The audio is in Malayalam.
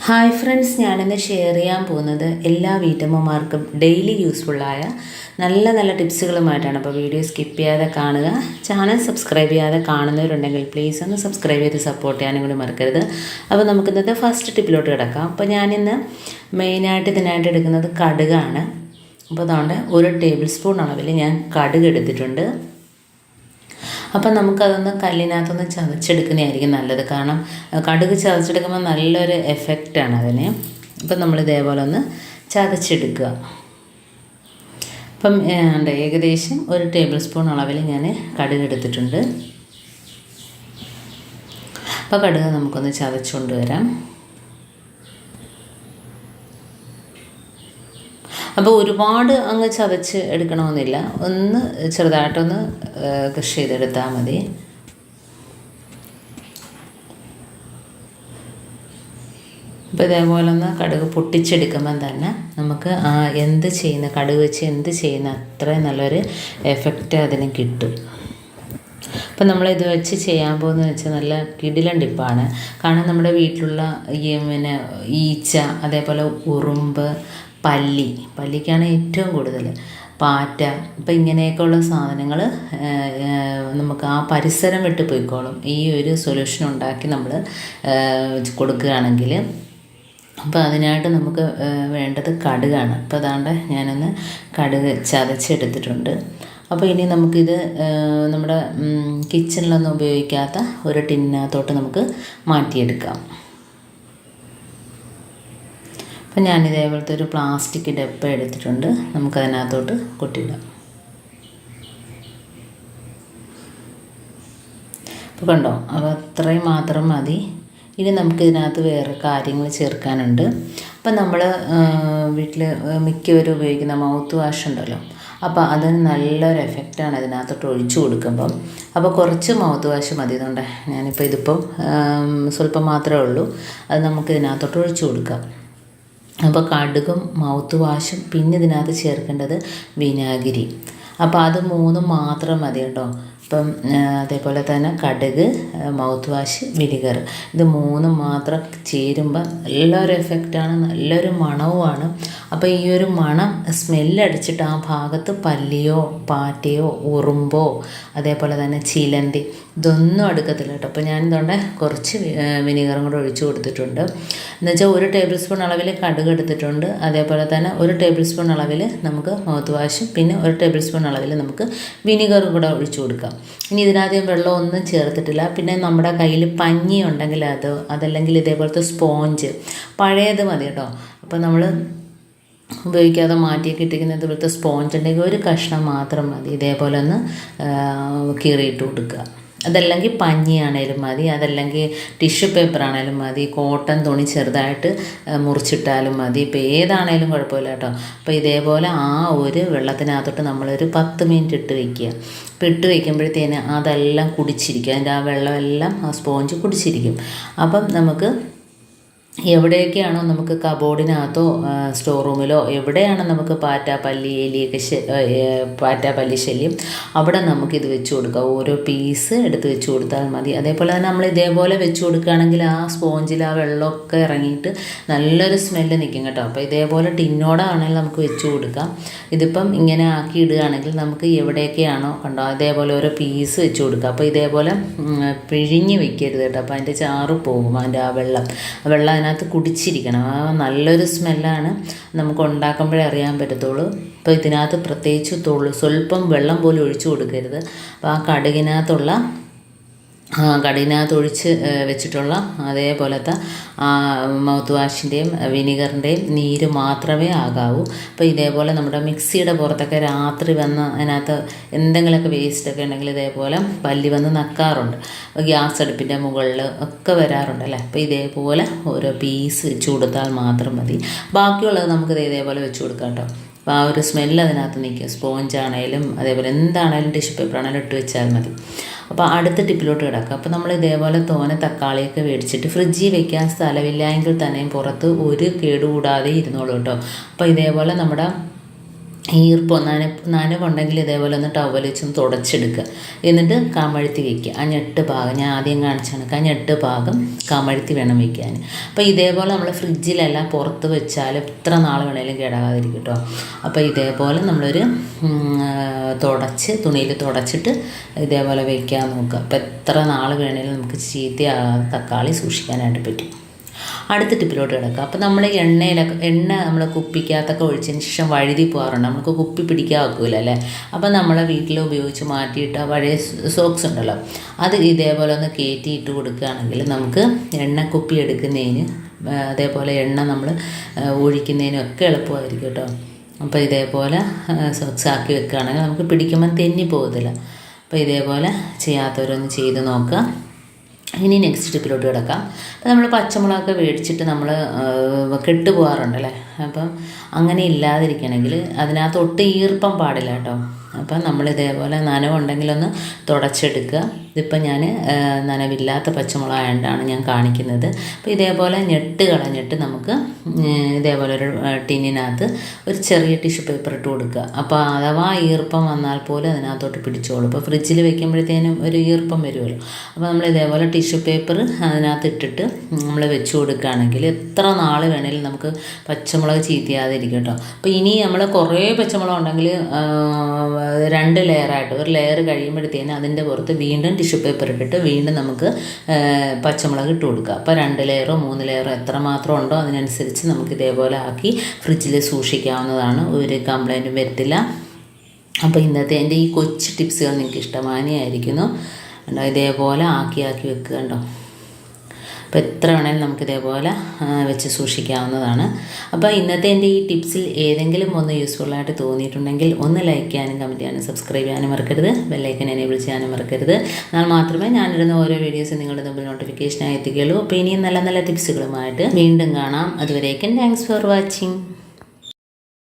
ഹായ് ഫ്രണ്ട്സ്, ഞാനിന്ന് ഷെയർ ചെയ്യാൻ പോകുന്നത് എല്ലാ വീട്ടമ്മമാർക്കും ഡെയിലി യൂസ്ഫുള്ളായ നല്ല നല്ല ടിപ്സുകളുമായിട്ടാണ്. അപ്പോൾ വീഡിയോ സ്കിപ്പ് ചെയ്യാതെ കാണുക. ചാനൽ സബ്സ്ക്രൈബ് ചെയ്യാതെ കാണുന്നവരുണ്ടെങ്കിൽ പ്ലീസ് ഒന്ന് സബ്സ്ക്രൈബ് ചെയ്ത് സപ്പോർട്ട് ചെയ്യാനും കൂടി മറക്കരുത്. അപ്പോൾ നമുക്ക് ഇന്നത്തെ ഫസ്റ്റ് ടിപ്പിലോട്ട് കിടക്കാം. അപ്പോൾ ഞാനിന്ന് മെയിനായിട്ട് ഇതിനായിട്ട് എടുക്കുന്നത് കടുകാണ്. അപ്പോൾ അതുകൊണ്ട് 1 ടേബിൾ സ്പൂൺ അളവിൽ ഞാൻ കടുക് എടുത്തിട്ടുണ്ട്. അപ്പം നമുക്കതൊന്ന് കല്ലിനകത്തൊന്ന് ചതച്ചെടുക്കുന്നതായിരിക്കും നല്ലത്. കാരണം കടുക് ചതച്ചെടുക്കുമ്പോൾ നല്ലൊരു എഫക്റ്റാണ് അതിന്. അപ്പം നമ്മൾ ഇതേപോലെ ഒന്ന് ചതച്ചെടുക്കുക. അപ്പം ഏകദേശം 1 ടേബിൾ സ്പൂൺ അളവിൽ ഞാൻ കടുക് എടുത്തിട്ടുണ്ട്. അപ്പോൾ കടുക് നമുക്കൊന്ന് ചതച്ചുകൊണ്ട് വരാം. അപ്പോൾ ഒരുപാട് അങ്ങ് ചതച്ച് എടുക്കണമെന്നില്ല, ഒന്ന് ചെറുതായിട്ടൊന്ന് കൃഷി ചെയ്തെടുത്താൽ മതി. അപ്പോൾ ഇതേപോലെ ഒന്ന് കടുക് പൊട്ടിച്ചെടുക്കുമ്പം തന്നെ നമുക്ക് കടുക് വെച്ച് എന്ത് ചെയ്യുന്ന അത്രയും നല്ലൊരു എഫക്റ്റ് അതിന് കിട്ടും. അപ്പം നമ്മളിത് വെച്ച് ചെയ്യാൻ പോകുന്നത് വെച്ചാൽ നല്ല കിടിലൻ ടിപ്പാണ്. കാരണം നമ്മുടെ വീട്ടിലുള്ള ഈച്ച, അതേപോലെ ഉറുമ്പ്, പല്ലിക്കാണ് ഏറ്റവും കൂടുതൽ, പാറ്റ, ഇപ്പം ഇങ്ങനെയൊക്കെയുള്ള സാധനങ്ങൾ നമുക്ക് ആ പരിസരം വിട്ട് പോയിക്കോളും ഈ ഒരു സൊല്യൂഷൻ ഉണ്ടാക്കി നമ്മൾ കൊടുക്കുകയാണെങ്കിൽ. അപ്പോൾ അതിനായിട്ട് നമുക്ക് വേണ്ടത് കടുകാണ്. അപ്പോൾ അതാണ്ട് ഞാനൊന്ന് കടുക് ചതച്ചെടുത്തിട്ടുണ്ട്. അപ്പോൾ ഇനി നമുക്കിത് നമ്മുടെ കിച്ചണിലൊന്നും ഉപയോഗിക്കാത്ത ഒരു ടിന്നകത്തോട്ട് നമുക്ക് മാറ്റിയെടുക്കാം. അപ്പം ഞാനിതേപോലത്തെ ഒരു പ്ലാസ്റ്റിക് ഡബ്ബ എടുത്തിട്ടുണ്ട്. നമുക്കതിനകത്തോട്ട് കൊട്ടിയിടാം. അപ്പോൾ കണ്ടോ, അപ്പോൾ അത്രയും മാത്രം മതി. ഇനി നമുക്കിതിനകത്ത് വേറെ കാര്യങ്ങൾ ചേർക്കാനുണ്ട്. അപ്പം നമ്മൾ വീട്ടിൽ മിക്കവരും ഉപയോഗിക്കുന്ന മൗത്ത് വാഷ് ഉണ്ടല്ലോ, അപ്പോൾ അതിന് നല്ലൊരു എഫക്റ്റാണ് ഇതിനകത്തോട്ട് ഒഴിച്ചു കൊടുക്കുമ്പം. അപ്പോൾ കുറച്ച് മൗത്ത് വാഷ് മതി. ഇതുകൊണ്ട് ഞാനിപ്പോൾ ഇതിപ്പം സ്വല്പം മാത്രമേ ഉള്ളൂ, അത് നമുക്ക് ഇതിനകത്തോട്ട് ഒഴിച്ചു കൊടുക്കാം. അപ്പോൾ കടുകും മൗത്ത് വാഷും പിന്നെ ഇതിനകത്ത് ചേർക്കേണ്ടത് വിനാഗിരി. അപ്പോൾ അത് 3 മാത്രം മതി കേട്ടോ. അപ്പം അതേപോലെ തന്നെ കടുക്, മൗത്ത് വാഷ്, വിനിഗർ, ഇത് 3 മാത്രം ചേരുമ്പോൾ നല്ലൊരു എഫക്റ്റാണ്, നല്ലൊരു മണവുമാണ്. അപ്പോൾ ഈ ഒരു മണം സ്മെല്ലടിച്ചിട്ട് ആ ഭാഗത്ത് പല്ലിയോ പാറ്റയോ ഉറുമ്പോ അതേപോലെ തന്നെ ചിലന്തി ഇതൊന്നും അടുക്കത്തില്ല കേട്ടോ. അപ്പോൾ ഞാനിതുകൊണ്ട് കുറച്ച് വിനിഗറും കൂടെ ഒഴിച്ചു കൊടുത്തിട്ടുണ്ട്. എന്നുവെച്ചാൽ 1 ടേബിൾ സ്പൂൺ അളവിൽ കടുക് എടുത്തിട്ടുണ്ട്. അതേപോലെ തന്നെ 1 ടേബിൾ സ്പൂൺ അളവിൽ നമുക്ക് മൗത്ത് വാഷും പിന്നെ 1 ടേബിൾ സ്പൂൺ അളവിൽ നമുക്ക് വിനിഗറും കൂടെ ഒഴിച്ചു കൊടുക്കാം. ഇനി ഇതിനകത്ത് വെള്ളമൊന്നും ചേർത്തിട്ടില്ല. പിന്നെ നമ്മുടെ കയ്യിൽ പഞ്ഞി ഉണ്ടെങ്കിൽ അതല്ലെങ്കിൽ ഇതേപോലത്തെ സ്പോഞ്ച് പഴയത് മതി കേട്ടോ. അപ്പോൾ നമ്മൾ ഉപയോഗിക്കാതെ മാറ്റിയൊക്കെ ഇട്ടിരിക്കുന്ന ഇതുപോലത്തെ സ്പോഞ്ച് ഉണ്ടെങ്കിൽ ഒരു കഷ്ണം മാത്രം മതി. ഇതേപോലെ ഒന്ന് കീറിയിട്ട് കൊടുക്കുക. അതല്ലെങ്കിൽ പഞ്ഞിയാണേലും മതി, അതല്ലെങ്കിൽ ടിഷ്യൂ പേപ്പർ ആണേലും മതി, കോട്ടൺ തുണി ചെറുതായിട്ട് മുറിച്ചിട്ടാലും മതി. ഇപ്പോൾ ഏതാണേലും കുഴപ്പമില്ല കേട്ടോ. അപ്പോൾ ഇതേപോലെ ആ ഒരു വെള്ളത്തിനകത്തോട്ട് നമ്മളൊരു 10 മിനിറ്റ് ഇട്ട് വയ്ക്കുക. അപ്പോൾ ഇട്ട് വയ്ക്കുമ്പോഴത്തേന് അതെല്ലാം കുടിച്ചിരിക്കും, അതിൻ്റെ ആ വെള്ളമെല്ലാം ആ സ്പോഞ്ച് കുടിച്ചിരിക്കും. അപ്പം നമുക്ക് എവിടെയൊക്കെയാണോ നമുക്ക് കബോർഡിനകത്തോ സ്റ്റോർ റൂമിലോ എവിടെയാണോ നമുക്ക് പാറ്റാപ്പല്ലി ശല്യം അവിടെ നമുക്കിത് വെച്ച് കൊടുക്കാം. ഓരോ പീസ് എടുത്ത് വെച്ച് കൊടുത്താൽ മതി. അതേപോലെ തന്നെ നമ്മൾ ഇതേപോലെ വെച്ച് കൊടുക്കുകയാണെങ്കിൽ ആ സ്പോഞ്ചിൽ ആ വെള്ളമൊക്കെ ഇറങ്ങിയിട്ട് നല്ലൊരു സ്മെല്ല് നിൽക്കും കേട്ടോ. അപ്പോൾ ഇതേപോലെ ടിന്നോടാണെങ്കിൽ നമുക്ക് വെച്ച് കൊടുക്കാം. ഇതിപ്പം ഇങ്ങനെ ആക്കി ഇടുകയാണെങ്കിൽ നമുക്ക് എവിടെയൊക്കെയാണോ കണ്ടോ അതേപോലെ ഓരോ പീസ് വെച്ച് കൊടുക്കാം. അപ്പോൾ ഇതേപോലെ പിഴിഞ്ഞ് വെക്കരുത് കേട്ടോ. അപ്പോൾ അതിൻ്റെ ചാറ് പോകും, അതിൻ്റെ ആ വെള്ളം അതിനകത്ത് കുടിച്ചിരിക്കണം. ആ നല്ലൊരു സ്മെല്ലാണ്, നമുക്ക് ഉണ്ടാക്കുമ്പോഴേ അറിയാൻ പറ്റത്തുള്ളൂ. അപ്പോൾ ഇതിനകത്ത് പ്രത്യേകിച്ച് സ്വല്പം വെള്ളം പോലും ഒഴിച്ചു കൊടുക്കരുത്. അപ്പോൾ ആ കടുകിനകത്ത് ഒഴിച്ച് വെച്ചിട്ടുള്ള അതേപോലത്തെ മൗത്ത് വാഷിൻ്റെയും വിനിഗറിൻ്റെയും നീര് മാത്രമേ ആകാവൂ. അപ്പോൾ ഇതേപോലെ നമ്മുടെ മിക്സിയുടെ പുറത്തൊക്കെ രാത്രി വന്ന് അതിനകത്ത് എന്തെങ്കിലുമൊക്കെ വേസ്റ്റൊക്കെ ഉണ്ടെങ്കിൽ ഇതേപോലെ പല്ലി വന്ന് നക്കാറുണ്ട്. ഗ്യാസ് അടുപ്പിൻ്റെ മുകളിൽ ഒക്കെ വരാറുണ്ട് അല്ലേ. അപ്പോൾ ഇതേപോലെ ഓരോ പീസ് വെച്ച് കൊടുത്താൽ മാത്രം മതി. ബാക്കിയുള്ളത് നമുക്ക് ഇതേപോലെ വെച്ച് കൊടുക്കാം കേട്ടോ. അപ്പോൾ ആ ഒരു സ്മെല്ല് അതിനകത്ത് നിൽക്കും. സ്പോഞ്ചാണേലും അതേപോലെ എന്താണേലും ടിഷ്യൂ പേപ്പർ ആണേലും ഇട്ട് വെച്ചാൽ മതി. അപ്പോൾ അടുത്ത ടിപ്പിലോട്ട് കിടക്കുക. അപ്പോൾ നമ്മൾ ഇതേപോലെ തക്കാളിയൊക്കെ മേടിച്ചിട്ട് ഫ്രിഡ്ജിൽ വെക്കാൻ സ്ഥലമില്ല എങ്കിൽ തന്നെയും പുറത്ത് ഒരു കേടുകൂടാതെ ഇരുന്നോളൂ കേട്ടോ. അപ്പോൾ ഇതേപോലെ നമ്മുടെ ഈർപ്പം നനവുണ്ടെങ്കിൽ ഇതേപോലെ ഒന്ന് ടവൽ വെച്ചൊന്ന് തുടച്ചെടുക്കുക. എന്നിട്ട് കമഴ്ത്തി വയ്ക്കുക. ആ ഞെട്ട് ഭാഗം ഞാൻ ആദ്യം കാണിച്ച കണക്ക് ആ ഞെട്ട് ഭാഗം കമഴ്ത്തി വേണം വയ്ക്കാൻ. അപ്പോൾ ഇതേപോലെ നമ്മൾ ഫ്രിഡ്ജിലല്ല പുറത്ത് വെച്ചാൽ എത്ര നാൾ വേണേലും കേടാകാതിരിക്കും കേട്ടോ. അപ്പോൾ ഇതേപോലെ നമ്മളൊരു തുണിയിൽ തുടച്ചിട്ട് ഇതേപോലെ വയ്ക്കാൻ നോക്കുക. അപ്പോൾ എത്ര നാൾ വേണേലും നമുക്ക് ചീത്തയാകാതെ തക്കാളി സൂക്ഷിക്കാനായിട്ട് പറ്റും. അടുത്ത ടിപ്പിലോട്ട് കിടക്കുക. അപ്പോൾ നമ്മൾ എണ്ണ നമ്മൾ കുപ്പിക്കകത്തൊക്കെ ഒഴിച്ചതിന് ശേഷം വഴുതി പോകാറുണ്ട്. നമുക്ക് കുപ്പി പിടിക്കാൻ ഒക്കില്ല അല്ലേ. അപ്പോൾ നമ്മളെ വീട്ടിൽ ഉപയോഗിച്ച് മാറ്റിയിട്ട പഴയ സോക്സ് ഉണ്ടല്ലോ, അത് ഇതേപോലെ ഒന്ന് കയറ്റിയിട്ട് കൊടുക്കുകയാണെങ്കിൽ നമുക്ക് എണ്ണക്കുപ്പി എടുക്കുന്നതിന് അതേപോലെ എണ്ണ നമ്മൾ ഒഴിക്കുന്നതിനൊക്കെ എളുപ്പമായിരിക്കും കേട്ടോ. അപ്പോൾ ഇതേപോലെ സോക്സ് ആക്കി വെക്കുകയാണെങ്കിൽ നമുക്ക് പിടിക്കുമ്പം തെന്നി പോകത്തില്ല. അപ്പോൾ ഇതേപോലെ ചെയ്യാത്തവരൊന്ന് ചെയ്ത് നോക്കുക. ഇനി നെക്സ്റ്റ് ടിപ്പിലോട്ട് കിടക്കാം. അപ്പോൾ നമ്മൾ പച്ചമുളകൊക്കെ മേടിച്ചിട്ട് നമ്മൾ കെട്ട് പോകാറുണ്ടല്ലേ. അപ്പം അങ്ങനെ ഇല്ലാതിരിക്കണമെങ്കിൽ അതിനകത്ത് ഒട്ടും ഈർപ്പം പാടില്ല കേട്ടോ. അപ്പം നമ്മളിതേപോലെ നനവുണ്ടെങ്കിലൊന്ന് തുടച്ചെടുക്കുക. ഇതിപ്പോൾ ഞാൻ നനവില്ലാത്ത പച്ചമുളകായതുകൊണ്ടാണ് ഞാൻ കാണിക്കുന്നത്. അപ്പോൾ ഇതേപോലെ ഞെട്ട് കളഞ്ഞിട്ട് നമുക്ക് ഇതേപോലെ ഒരു ടിന്നിനകത്ത് ഒരു ചെറിയ ടിഷ്യൂ പേപ്പർ ഇട്ട് കൊടുക്കുക. അപ്പോൾ അഥവാ ഈർപ്പം വന്നാൽ പോലും അതിനകത്തോട്ട് പിടിച്ചോളും. ഇപ്പോൾ ഫ്രിഡ്ജിൽ വെക്കുമ്പോഴത്തേനും ഒരു ഈർപ്പം വരുമല്ലോ. അപ്പോൾ നമ്മൾ ഇതേപോലെ ടിഷ്യൂ പേപ്പർ അതിനകത്ത് ഇട്ടിട്ട് നമ്മൾ വെച്ച് കൊടുക്കുകയാണെങ്കിൽ എത്ര നാൾ വേണേലും നമുക്ക് പച്ചമുളക് ചീത്തയാതിരിക്കും കേട്ടോ. അപ്പോൾ ഇനി നമ്മൾ കുറേ പച്ചമുളക് ഉണ്ടെങ്കിൽ 2 ലെയറായിട്ട് ഒരു ലെയർ കഴിയുമ്പോഴത്തേനും അതിൻ്റെ പുറത്ത് വീണ്ടും ടിഷ്യൂ പേപ്പർ ഇട്ടിട്ട് വീണ്ടും നമുക്ക് പച്ചമുളക് ഇട്ട് കൊടുക്കുക. അപ്പോൾ 2 ലെയറോ 3 ലെയറോ എത്രമാത്രം ഉണ്ടോ അതിനനുസരിച്ച് നമുക്ക് ഇതേപോലെ ആക്കി ഫ്രിഡ്ജിൽ സൂക്ഷിക്കാവുന്നതാണ്. ഒരു കംപ്ലൈൻറ്റും വരത്തില്ല. അപ്പോൾ ഇന്നത്തെ എൻ്റെ ഈ കൊച്ചു ടിപ്സുകൾ നിങ്ങൾക്ക് ഇഷ്ടമാനിയായിരിക്കുന്നു. കണ്ടോ, ഇതേപോലെ ആക്കി വെക്കുക കണ്ടോ. അപ്പോൾ എത്ര വേണേലും നമുക്കിതേപോലെ വെച്ച് സൂക്ഷിക്കാവുന്നതാണ്. അപ്പോൾ ഇന്നത്തെ എൻ്റെ ഈ ടിപ്സിൽ ഏതെങ്കിലും ഒന്ന് യൂസ്ഫുള്ളായിട്ട് തോന്നിയിട്ടുണ്ടെങ്കിൽ ഒന്ന് ലൈക്ക് ചെയ്യാനും കമൻറ്റ് ചെയ്യാനും സബ്സ്ക്രൈബ് ചെയ്യാനും മറക്കരുത്. ബെല്ലൈക്കൻ എനേബിൾ ചെയ്യാനും മറക്കരുത്. എന്നാൽ മാത്രമേ ഞാനിടുന്ന ഓരോ വീഡിയോസും നിങ്ങളുടെ മുമ്പിൽ നോട്ടിഫിക്കേഷനായി എത്തിക്കുകയുള്ളൂ. അപ്പോൾ ഇനിയും നല്ല നല്ല ടിപ്സുകളുമായിട്ട് വീണ്ടും കാണാം. അതുവരേക്കും താങ്ക്സ് ഫോർ വാച്ചിങ്.